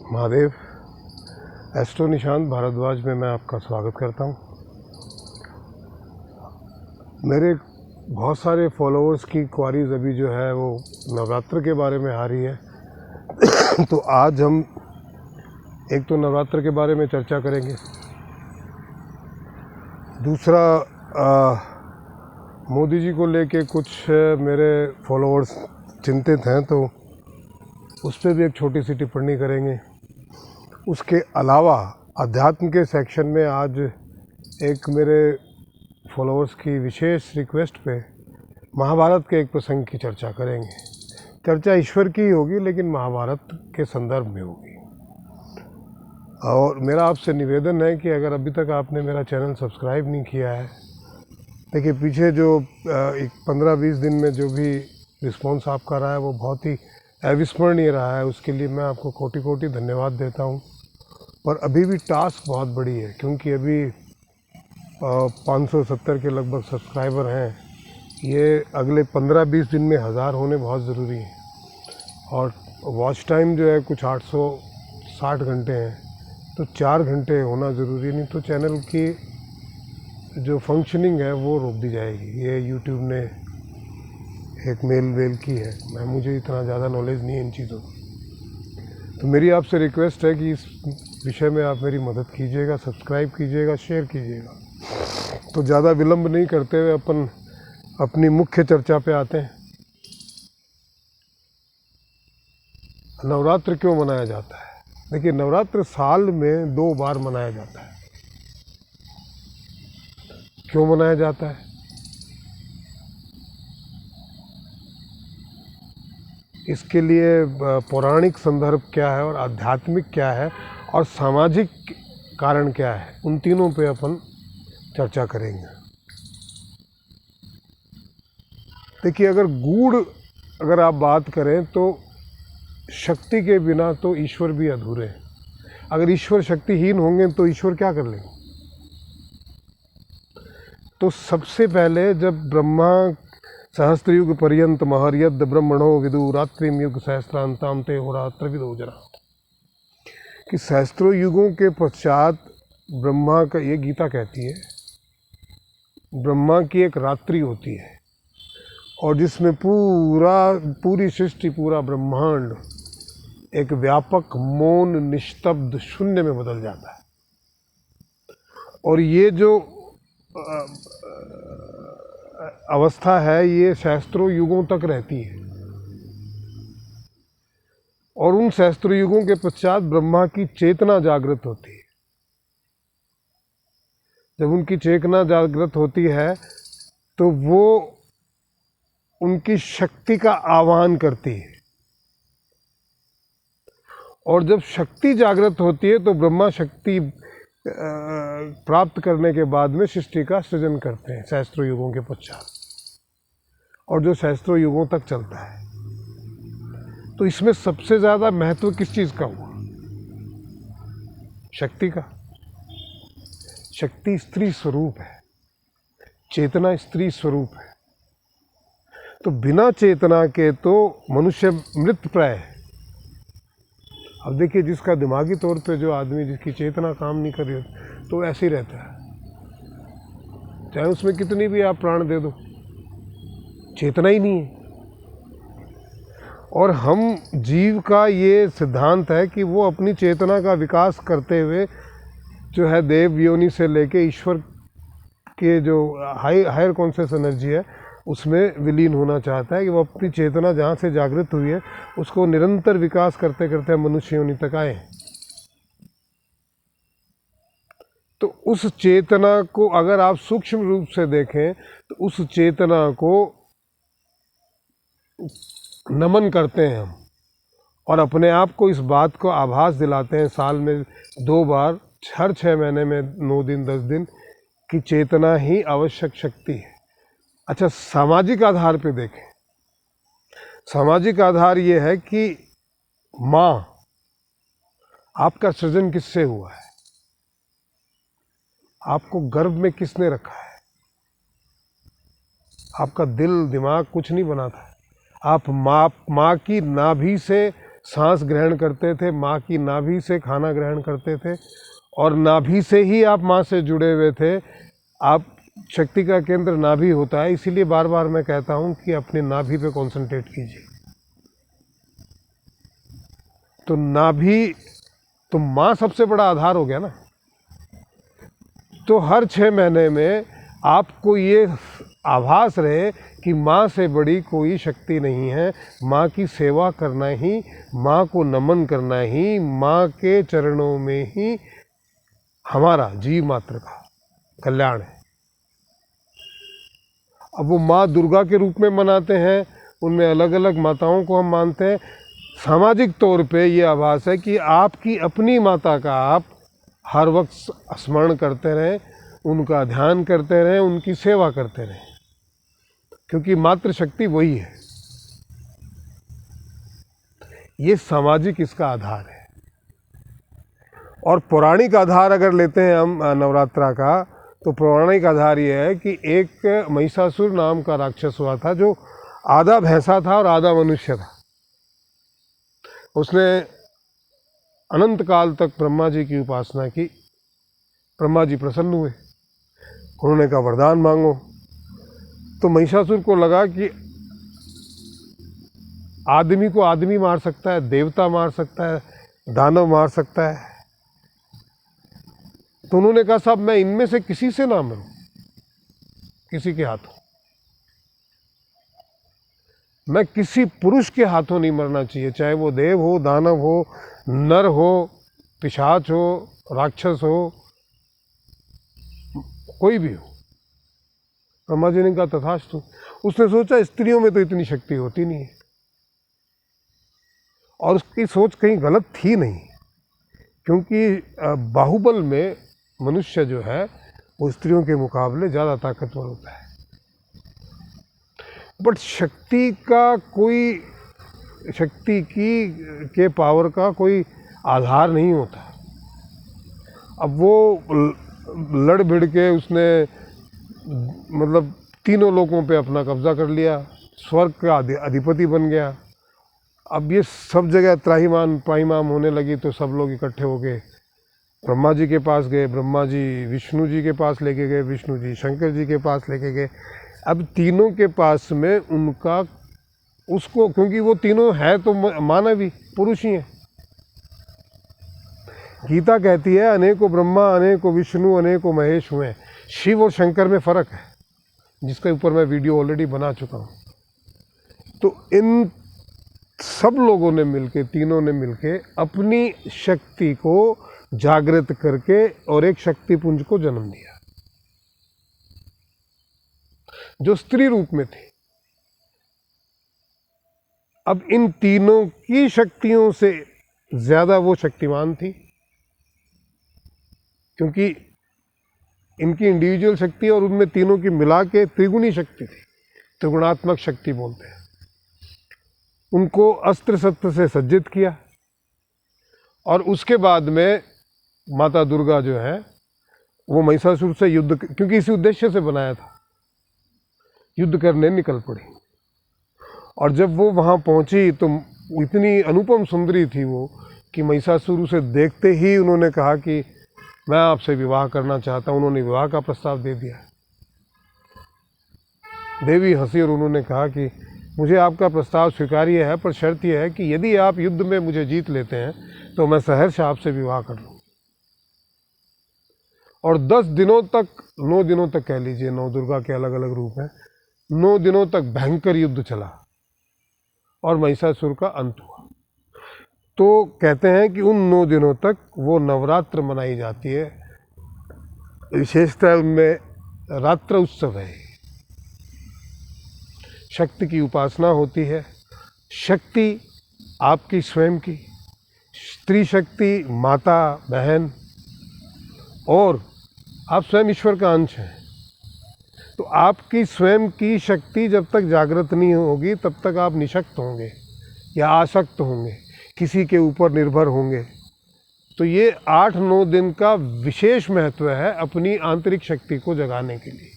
Mahadev. Astro Nishant Bhardwaj में मैं आपका स्वागत करता हूं। मेरे बहुत सारे फॉलोअर्स की क्वारीज अभी जो है वो नवरात्र के बारे में आ रही है तो आज हम एक तो नवरात्र के बारे में चर्चा करेंगे, दूसरा मोदी जी को लेके कुछ मेरे फॉलोअर्स चिंतित हैं तो उस पर भी एक छोटी सी टिप्पणी करेंगे। उसके अलावा अध्यात्म के सेक्शन में आज एक मेरे फॉलोअर्स की विशेष रिक्वेस्ट पे महाभारत के एक प्रसंग की चर्चा करेंगे। चर्चा ईश्वर की ही होगी लेकिन महाभारत के संदर्भ में होगी। और मेरा आपसे निवेदन है कि अगर अभी तक आपने मेरा चैनल सब्सक्राइब नहीं किया है, देखिए पीछे जो 15-20 दिन में जो भी रिस्पॉन्स आपका रहा है वो बहुत ही अविस्मरणीय रहा है। उसके लिए मैं आपको कोटि कोटि धन्यवाद देता हूँ। पर अभी भी टास्क बहुत बड़ी है क्योंकि अभी 570 के लगभग सब्सक्राइबर हैं। ये अगले 15-20 दिन में 1000 होने बहुत ज़रूरी है। और वॉच टाइम जो है कुछ 860 घंटे हैं, तो 4 घंटे होना ज़रूरी, नहीं तो चैनल की जो फंक्शनिंग है वो रोक दी जाएगी। ये यूट्यूब ने एक मेल की है। मुझे इतना ज़्यादा नॉलेज नहीं है इन चीज़ों की, तो मेरी आपसे रिक्वेस्ट है कि इस विषय में आप मेरी मदद कीजिएगा, सब्सक्राइब कीजिएगा, शेयर कीजिएगा। तो ज़्यादा विलंब नहीं करते हुए अपन अपनी मुख्य चर्चा पे आते हैं। नवरात्र क्यों मनाया जाता है? देखिए, नवरात्र साल में 2 बार मनाया जाता है। क्यों मनाया जाता है? इसके लिए पौराणिक संदर्भ क्या है और आध्यात्मिक क्या है और सामाजिक कारण क्या है, उन तीनों पे अपन चर्चा करेंगे। देखिए, अगर आप बात करें तो शक्ति के बिना तो ईश्वर भी अधूरे हैं। अगर ईश्वर शक्तिहीन होंगे तो ईश्वर क्या कर लेंगे? तो सबसे पहले जब ब्रह्मा सहस्त्र युग पर्यंत महर्यद ब्रह्मणो विदु रात्रिम युग सहस्त्रांताम ते होरात्र विदो जना, कि सहस्त्रों युगों के पश्चात ब्रह्मा का, ये गीता कहती है, ब्रह्मा की एक रात्रि होती है और जिसमें पूरी सृष्टि, पूरा ब्रह्मांड एक व्यापक मौन निस्तब्ध शून्य में बदल जाता है। और ये जो अवस्था है ये सहस्त्रों युगों तक रहती है। और उन सहस्त्रों युगों के पश्चात ब्रह्मा की चेतना जागृत होती है। जब उनकी चेतना जागृत होती है तो वो उनकी शक्ति का आह्वान करती है। और जब शक्ति जागृत होती है तो ब्रह्मा शक्ति प्राप्त करने के बाद में सृष्टि का सृजन करते हैं सहस्त्रों युगों के पश्चात, और जो सहस्त्रों युगों तक चलता है। तो इसमें सबसे ज़्यादा महत्व किस चीज़ का हुआ? शक्ति का। शक्ति स्त्री स्वरूप है, चेतना स्त्री स्वरूप है। तो बिना चेतना के तो मनुष्य मृतप्राय है। अब देखिए, जिसका दिमागी तौर पे जो आदमी, जिसकी चेतना काम नहीं कर रही तो ऐसे ही रहता है, चाहे उसमें कितनी भी आप प्राण दे दो, चेतना ही नहीं है। और हम जीव का ये सिद्धांत है कि वो अपनी चेतना का विकास करते हुए जो है देव योनि से लेके ईश्वर के जो हायर कॉन्शियस एनर्जी है उसमें विलीन होना चाहता है, कि वो अपनी चेतना जहाँ से जागृत हुई है उसको निरंतर विकास करते करते मनुष्य योनि तक आए। तो उस चेतना को अगर आप सूक्ष्म रूप से देखें तो उस चेतना को नमन करते हैं हम, और अपने आप को इस बात को आभास दिलाते हैं साल में 2 बार, हर 6 महीने में 9 दिन 10 दिन, कि चेतना ही आवश्यक शक्ति है। अच्छा, सामाजिक आधार पे देखें। सामाजिक आधार ये है कि माँ, आपका सृजन किससे हुआ है? आपको गर्भ में किसने रखा है? आपका दिल दिमाग कुछ नहीं बना था। आप माँ की नाभि से सांस ग्रहण करते थे, माँ की नाभि से खाना ग्रहण करते थे और नाभि से ही आप माँ से जुड़े हुए थे। आप शक्ति का केंद्र नाभि होता है, इसीलिए बार बार मैं कहता हूँ कि अपने नाभि पे कंसंट्रेट कीजिए। तो नाभि तो माँ सबसे बड़ा आधार हो गया ना। तो हर 6 महीने में आपको ये आभास रहे कि माँ से बड़ी कोई शक्ति नहीं है। माँ की सेवा करना ही, माँ को नमन करना ही, माँ के चरणों में ही हमारा जीव मात्र का कल्याण है। अब वो माँ दुर्गा के रूप में मनाते हैं, उनमें अलग अलग माताओं को हम मानते हैं। सामाजिक तौर पे ये आभास है कि आपकी अपनी माता का आप हर वक्त स्मरण करते रहें, उनका ध्यान करते रहें, उनकी सेवा करते रहें, क्योंकि मातृशक्ति वही है। ये सामाजिक इसका आधार है। और पौराणिक आधार अगर लेते हैं हम नवरात्रा का, तो पौराणिक आधार ये है कि एक महिषासुर नाम का राक्षस हुआ था, जो आधा भैंसा था और आधा मनुष्य था। उसने अनंत काल तक ब्रह्मा जी की उपासना की। ब्रह्मा जी प्रसन्न हुए, उन्होंने कहा वरदान मांगो। तो महिषासुर को लगा कि आदमी को आदमी मार सकता है, देवता मार सकता है, दानव मार सकता है। तो उन्होंने कहा साहब मैं इनमें से किसी से ना मरूं, किसी के हाथों, मैं किसी पुरुष के हाथों नहीं मरना चाहिए, चाहे वो देव हो, दानव हो, नर हो, पिशाच हो, राक्षस हो, कोई भी हो। ब्रह्मा जी ने कहा तथास्तु। उसने सोचा स्त्रियों में तो इतनी शक्ति होती नहीं है, और उसकी सोच कहीं गलत थी नहीं, क्योंकि बाहुबल में मनुष्य जो है वो स्त्रियों के मुकाबले ज़्यादा ताकतवर होता है। बट शक्ति का कोई, शक्ति की के पावर का कोई आधार नहीं होता। अब वो लड़ भिड़ के उसने मतलब तीनों लोकों पे अपना कब्जा कर लिया, स्वर्ग का अधिपति बन गया। अब ये सब जगह त्राहिमाम पाहिमाम होने लगी, तो सब लोग इकट्ठे हो गए, ब्रह्मा जी के पास गए। ब्रह्मा जी विष्णु जी के पास लेके गए, विष्णु जी शंकर जी के पास लेके गए। अब तीनों के पास में उनका उसको, क्योंकि वो तीनों है तो मानव ही, पुरुष ही हैं। गीता कहती है अनेकों ब्रह्मा अनेकों विष्णु अनेकों महेश हुए। शिव और शंकर में फ़र्क है, जिसके ऊपर मैं वीडियो ऑलरेडी बना चुका हूँ। तो इन सब लोगों ने मिलके, तीनों ने मिलके अपनी शक्ति को जागृत करके और एक शक्ति पुंज को जन्म दिया, जो स्त्री रूप में थी। अब इन तीनों की शक्तियों से ज्यादा वो शक्तिमान थी, क्योंकि इनकी इंडिविजुअल शक्ति और उनमें तीनों की मिला के त्रिगुणी शक्ति थी, त्रिगुणात्मक शक्ति बोलते हैं। उनको अस्त्र शस्त्र से सज्जित किया, और उसके बाद में माता दुर्गा जो है वो महिषासुर से युद्ध, क्योंकि इसी उद्देश्य से बनाया था, युद्ध करने निकल पड़ी। और जब वो वहाँ पहुँची तो इतनी अनुपम सुंदरी थी वो कि महिषासुर उसे देखते ही उन्होंने कहा कि मैं आपसे विवाह करना चाहता हूँ। उन्होंने विवाह का प्रस्ताव दे दिया। देवी हंसी और उन्होंने कहा कि मुझे आपका प्रस्ताव स्वीकार्य है, पर शर्त यह है कि यदि आप युद्ध में मुझे जीत लेते हैं तो मैं सहर्ष आपसे विवाह कर लूँ। और 10 दिनों तक, 9 दिनों तक कह लीजिए, 9 दुर्गा के अलग अलग रूप हैं, 9 दिनों तक भयंकर युद्ध चला और महिषासुर का अंत हुआ। तो कहते हैं कि उन 9 दिनों तक वो नवरात्र मनाई जाती है। विशेषतः उनमें रात्र उत्सव है, शक्ति की उपासना होती है। शक्ति आपकी स्वयं की, स्त्री शक्ति माता बहन, और आप स्वयं ईश्वर का अंश हैं। तो आपकी स्वयं की शक्ति जब तक जागृत नहीं होगी तब तक आप निशक्त होंगे या आसक्त होंगे, किसी के ऊपर निर्भर होंगे। तो ये 8-9 दिन का विशेष महत्व है अपनी आंतरिक शक्ति को जगाने के लिए।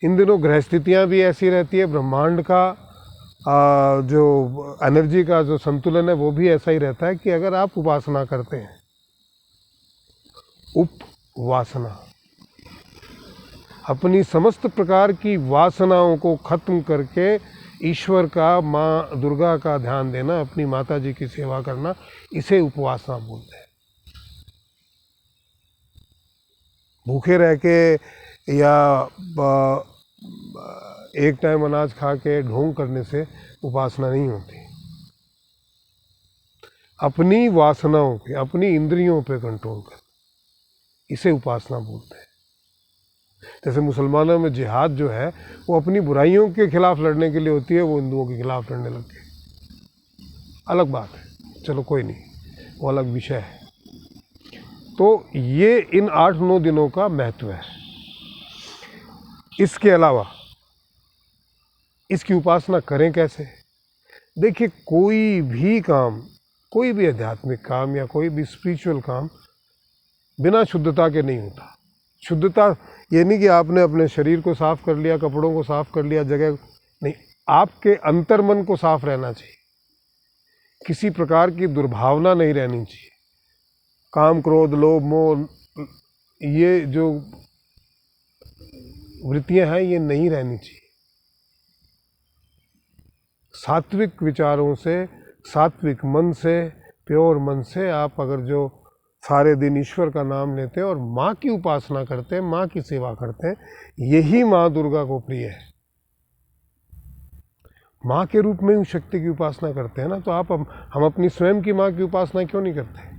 इन दिनों ग्रह स्थितियाँ भी ऐसी रहती है, ब्रह्मांड का जो एनर्जी का जो संतुलन है वो भी ऐसा ही रहता है कि अगर आप उपासना करते हैं, उपवासना, अपनी समस्त प्रकार की वासनाओं को खत्म करके ईश्वर का, माँ दुर्गा का ध्यान देना, अपनी माता जी की सेवा करना, इसे उपवासना बोलते हैं। भूखे रह के या एक टाइम अनाज खा के ढोंग करने से उपासना नहीं होती। अपनी वासनाओं पे, अपनी इंद्रियों पे कंट्रोल कर, इसे उपासना बोलते हैं। जैसे मुसलमानों में जिहाद जो है वो अपनी बुराइयों के खिलाफ लड़ने के लिए होती है, वो हिंदुओं के खिलाफ लड़ने लग गए, अलग बात है, चलो कोई नहीं, वो अलग विषय है। तो ये इन 8-9 दिनों का महत्व है। इसके अलावा इसकी उपासना करें कैसे? देखिए, कोई भी काम, कोई भी आध्यात्मिक काम या कोई भी स्पिरिचुअल काम बिना शुद्धता के नहीं होता। शुद्धता ये नहीं कि आपने अपने शरीर को साफ कर लिया, कपड़ों को साफ कर लिया, जगह नहीं, आपके अंतर्मन को साफ रहना चाहिए, किसी प्रकार की दुर्भावना नहीं रहनी चाहिए। काम, क्रोध, लोभ, मोह, ये जो वृत्तियां हैं ये नहीं रहनी चाहिए। सात्विक विचारों से, सात्विक मन से, प्योर मन से आप अगर जो सारे दिन ईश्वर का नाम लेते हैं और माँ की उपासना करते हैं, माँ की सेवा करते हैं, यही माँ दुर्गा को प्रिय है। माँ के रूप में उस शक्ति की उपासना करते हैं ना, तो हम अपनी स्वयं की माँ की उपासना क्यों नहीं करते?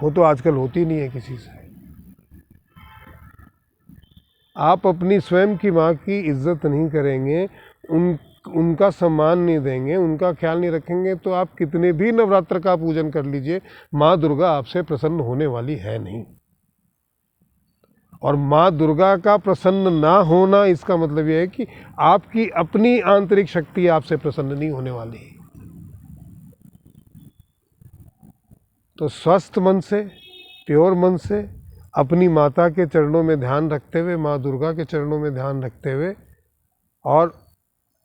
वो तो आजकल होती नहीं है किसी से। आप अपनी स्वयं की माँ की इज्जत नहीं करेंगे, उनका सम्मान नहीं देंगे, उनका ख्याल नहीं रखेंगे, तो आप कितने भी नवरात्र का पूजन कर लीजिए, माँ दुर्गा आपसे प्रसन्न होने वाली है नहीं। और माँ दुर्गा का प्रसन्न ना होना, इसका मतलब यह है कि आपकी अपनी आंतरिक शक्ति आपसे प्रसन्न नहीं होने वाली। तो स्वस्थ मन से, प्योर मन से, अपनी माता के चरणों में ध्यान रखते हुए, माँ दुर्गा के चरणों में ध्यान रखते हुए और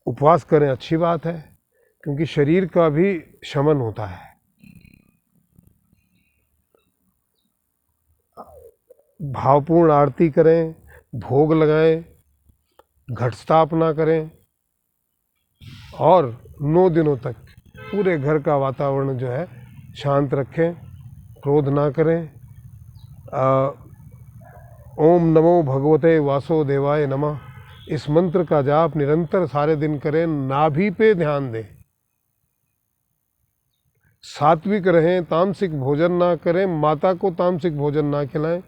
उपवास करें, अच्छी बात है, क्योंकि शरीर का भी शमन होता है। भावपूर्ण आरती करें, भोग लगाएं, घट स्थापना करें और 9 दिनों तक पूरे घर का वातावरण जो है शांत रखें, क्रोध ना करें। ओम नमो भगवते वासुदेवाय नमः, इस मंत्र का जाप निरंतर सारे दिन करें, नाभि पे ध्यान दें। सात्विक रहें, तामसिक भोजन ना करें, माता को तामसिक भोजन ना खिलाएं,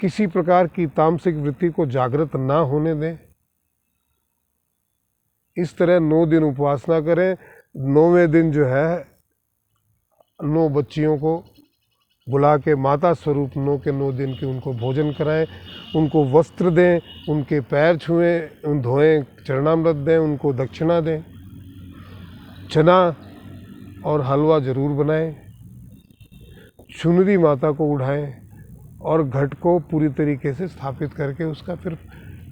किसी प्रकार की तामसिक वृत्ति को जागृत ना होने दें। इस तरह 9 दिन उपासना करें। 9वें दिन जो है 9 बच्चियों को बुला के माता स्वरूप 9 के 9 दिन की उनको भोजन कराएं, उनको वस्त्र दें, उनके पैर छुएं, धोएं, चरणामृत दें, उनको दक्षिणा दें, चना और हलवा ज़रूर बनाएं, चुनरी माता को उठाएं और घट को पूरी तरीके से स्थापित करके उसका फिर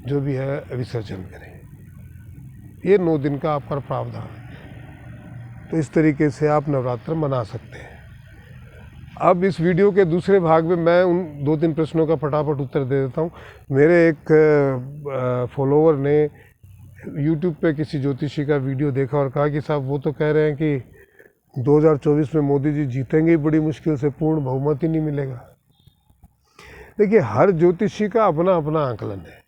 जो भी है विसर्जन करें। ये 9 दिन का आपका प्रावधान है। तो इस तरीके से आप नवरात्र मना सकते हैं। अब इस वीडियो के दूसरे भाग में मैं उन 2-3 प्रश्नों का फटाफट उत्तर दे देता हूँ। मेरे एक फॉलोवर ने YouTube पे किसी ज्योतिषी का वीडियो देखा और कहा कि साहब वो तो कह रहे हैं कि 2024 में मोदी जी जीतेंगे ही बड़ी मुश्किल से, पूर्ण बहुमत ही नहीं मिलेगा। देखिए, हर ज्योतिषी का अपना अपना आकलन है।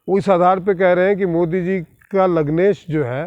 वो इस आधार पे कह रहे हैं कि मोदी जी का लग्नेश जो है